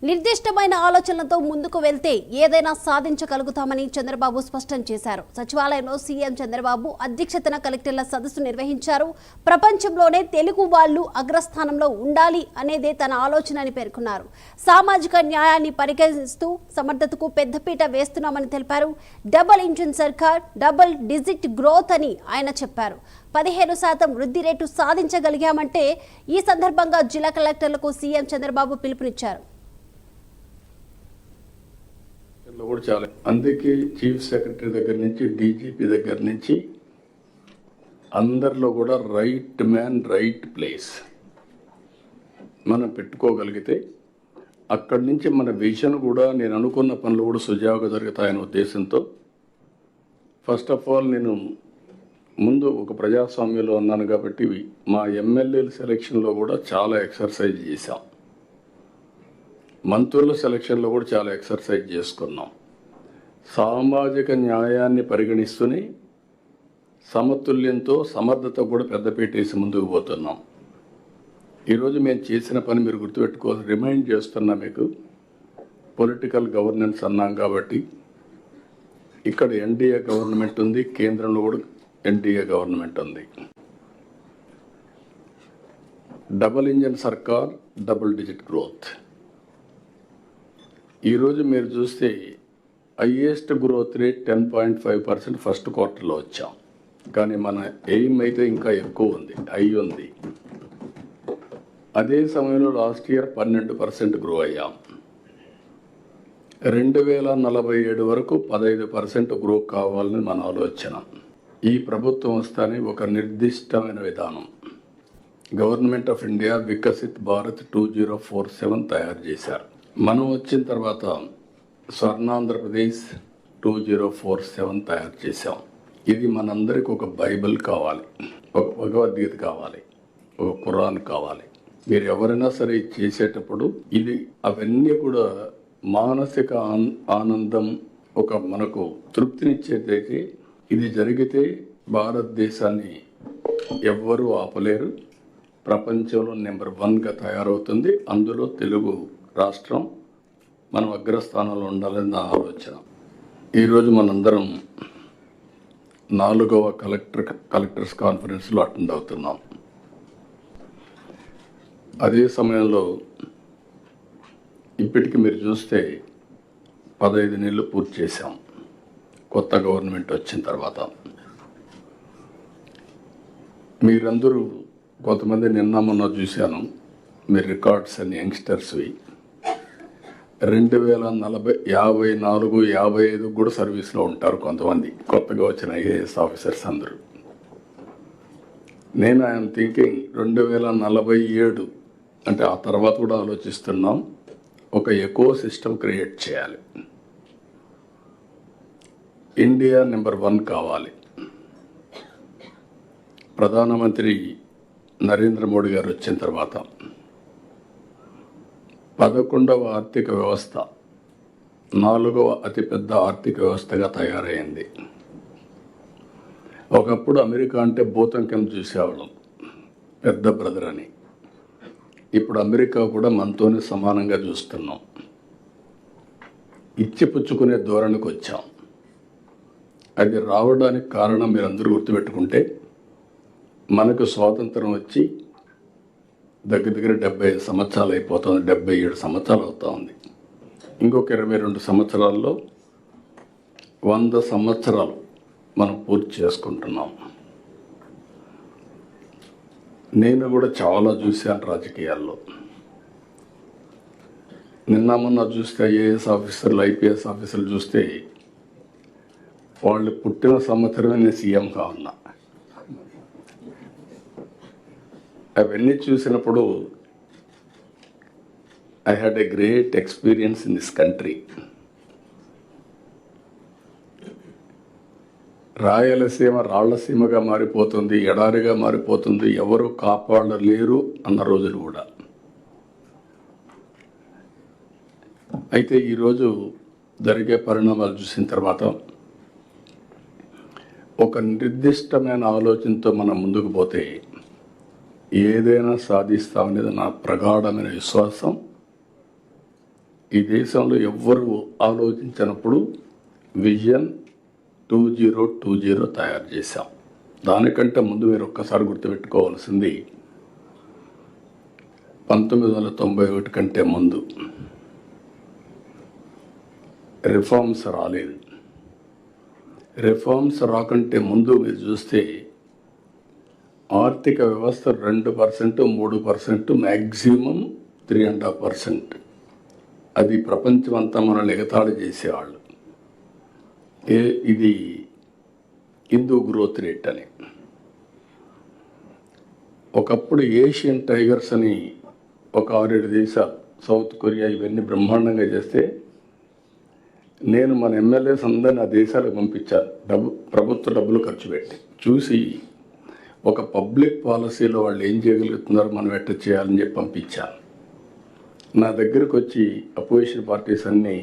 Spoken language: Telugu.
నిర్దిష్టమైన ఆలోచనలతో ముందుకు వెళ్తే ఏదైనా సాధించగలుగుతామని చంద్రబాబు స్పష్టం చేశారు. సచివాలయంలో సీఎం చంద్రబాబు అధ్యక్షతన కలెక్టర్ల సదస్సు నిర్వహించారు. ప్రపంచంలోనే తెలుగు వాళ్లు అగ్రస్థానంలో ఉండాలి అనేదే తన ఆలోచన అని పేర్కొన్నారు. సామాజిక న్యాయాన్ని పరిగణిస్తూ సమర్థతకు పెద్దపీట వేస్తున్నామని తెలిపారు. డబుల్ ఇంజిన్ సర్కార్, డబుల్ డిజిట్ గ్రోత్ అని ఆయన చెప్పారు. 15% వృద్ధి రేటు సాధించగలిగామంటే ఈ సందర్భంగా జిల్లా కలెక్టర్లకు సీఎం చంద్రబాబు పిలుపునిచ్చారు. కూడా చాలా అందుకే చీఫ్ సెక్రటరీ దగ్గర నుంచి డీజీపీ దగ్గర నుంచి అందరిలో కూడా రైట్ మ్యాన్ రైట్ ప్లేస్ మనం పెట్టుకోగలిగితే అక్కడి నుంచి మన విజన్ కూడా నేను అనుకున్న పనులు కూడా సుజావుగా జరుగుతాయనే ఉద్దేశంతో ఫస్ట్ ఆఫ్ ఆల్ నేను ముందు ఒక ప్రజాస్వామ్యంలో ఉన్నాను కాబట్టి మా ఎమ్మెల్యేల సెలక్షన్లో కూడా చాలా ఎక్సర్సైజ్ చేశాం. మంత్రుల సెలక్షన్లో కూడా చాలా ఎక్సర్సైజ్ చేసుకున్నాం. సామాజిక న్యాయాన్ని పరిగణిస్తూనే సమతుల్యంతో సమర్థత కూడా పెద్దపీట వేసి ముందుకు పోతున్నాం. ఈరోజు మేము చేసిన పని మీరు గుర్తుపెట్టుకోవాలి. రిమైండ్ చేస్తున్నా మీకు పొలిటికల్ గవర్నెన్స్ అన్నాం కాబట్టి ఇక్కడ ఎన్డీఏ గవర్నమెంట్ ఉంది, కేంద్రంలో కూడా ఎన్డీఏ గవర్నమెంట్ ఉంది. డబుల్ ఇంజన్ సర్కార్, డబుల్ డిజిట్ గ్రోత్. ఈరోజు మీరు చూస్తే హైయెస్ట్ గ్రోత్ రేట్ 10.5% ఫస్ట్ క్వార్టర్లో వచ్చాం. కానీ మన ఎయిమ్ అయితే ఇంకా ఎక్కువ ఉంది, ఉంది. అదే సమయంలో లాస్ట్ ఇయర్ 12% గ్రో అయ్యాం. 2047 వరకు 15% గ్రో కావాలని మన ఆలోచన. ఈ ప్రభుత్వం వస్తానే ఒక నిర్దిష్టమైన విధానం government of India Viksit Bharat 2047 తయారు చేశారు. మనం వచ్చిన తర్వాత స్వర్ణాంధ్రప్రదేశ్ 2047 తయారు చేశాం. ఇది మనందరికి ఒక బైబిల్ కావాలి, ఒక భగవద్గీత కావాలి, ఒక ఖురాన్ కావాలి. మీరు ఎవరైనా సరే చేసేటప్పుడు ఇది అవన్నీ కూడా మానసిక ఆనందం, ఒక మనకు తృప్తినిచ్చేదైతే ఇది జరిగితే భారతదేశాన్ని ఎవ్వరూ ఆపలేరు. ప్రపంచంలో నెంబర్ 1గా తయారవుతుంది. అందులో తెలుగు రాష్ట్రం మనం అగ్రస్థానంలో ఉండాలని నా ఆలోచన. ఈరోజు మనందరం 4వ కలెక్టర్స్ కాన్ఫరెన్స్లో అటెండ్ అవుతున్నాం. అదే సమయంలో ఇప్పటికి మీరు చూస్తే 15 నెలలు పూర్తి చేశాం కొత్త గవర్నమెంట్ వచ్చిన తర్వాత. మీరందరూ కొంతమంది నిన్న మొన్న చూశాను, మీరు రికార్డ్స్ అన్ని యంగ్స్టర్స్వి 2040, 54, 55 కూడా సర్వీస్లో ఉంటారు కొంతమంది కొత్తగా వచ్చిన ఐఏఎస్ ఆఫీసర్స్ అందరూ. నేను ఐఎమ్ థింకింగ్ 2047 అంటే ఆ తర్వాత కూడా ఆలోచిస్తున్నాం, ఒక ఎకో సిస్టమ్ క్రియేట్ చేయాలి. ఇండియా నెంబర్ 1 కావాలి. ప్రధానమంత్రి నరేంద్ర మోడీ గారు వచ్చిన తర్వాత 11వ ఆర్థిక వ్యవస్థ 4వ అతిపెద్ద ఆర్థిక వ్యవస్థగా తయారైంది. ఒకప్పుడు అమెరికా అంటే భూతం కింద చూసేవాళ్ళం, పెద్ద బ్రదర్ అని. ఇప్పుడు అమెరికా కూడా మనతోనే సమానంగా చూస్తున్నాం. ఇచ్చిపుచ్చుకునే ధోరణికి వచ్చాం. అది రావడానికి కారణం మీరు అందరూ గుర్తుపెట్టుకుంటే, మనకు స్వాతంత్రం వచ్చి దగ్గర 75 సంవత్సరాలు అయిపోతుంది, 77 సంవత్సరాలు అవుతా ఉంది. ఇంకొక 22 సంవత్సరాల్లో 100 సంవత్సరాలు మనం పూర్తి చేసుకుంటున్నాం. నేను కూడా చాలా చూశాను రాజకీయాల్లో. నిన్న మొన్న చూస్తే ఐఏఎస్ ఆఫీసర్లు, ఐపీఎస్ ఆఫీసర్లు చూస్తే వాళ్ళు పుట్టిన సంవత్సరమే నేను సీఎంగా ఉన్నా. అవన్నీ చూసినప్పుడు I had a great experience in this country. Rayalaseema రాళ్లసీమగా మారిపోతుంది, ఎడారిగా మారిపోతుంది, ఎవరు కాపాడలేరు అన్న రోజులు కూడా. అయితే ఈరోజు జరిగే పరిణామాలు చూసిన తర్వాత ఒక నిర్దిష్టమైన ఆలోచనతో మనం ముందుకు పోతే ఏదైనా సాధిస్తామనేది నా ప్రగాఢమైన విశ్వాసం. ఈ దేశంలో ఎవ్వరు ఆలోచించినప్పుడు విజన్ 2020 తయారు చేశాం. దానికంటే ముందు మీరు ఒక్కసారి గుర్తుపెట్టుకోవాల్సింది 1991 కంటే ముందు రిఫార్మ్స్ రాలేదు. రిఫార్మ్స్ రాకంటే ముందు మీరు చూస్తే ఆర్థిక వ్యవస్థ 2%, 3%, మ్యాక్సిమం 3.5%. అది ప్రపంచమంతా మనల్ని ఎగతాళి చేసేవాళ్ళు. ఇది హిందూ గ్రోత్ రేట్ అని. ఒకప్పుడు ఏషియన్ టైగర్స్ అని ఒక 6-7 దేశాలు, సౌత్ కొరియా ఇవన్నీ బ్రహ్మాండంగా చేస్తే నేను మన ఎమ్మెల్యేస్ అందరిని ఆ దేశాలకు పంపించాను. ప్రభుత్వ డబ్బులు ఖర్చు పెట్టి చూసి ఒక పబ్లిక్ పాలసీలో వాళ్ళు ఏం చేయగలుగుతున్నారో మనం ఎట్ట చేయాలని చెప్పి పంపించాను. నా దగ్గరకు వచ్చి అపోజిషన్ పార్టీస్ అన్నీ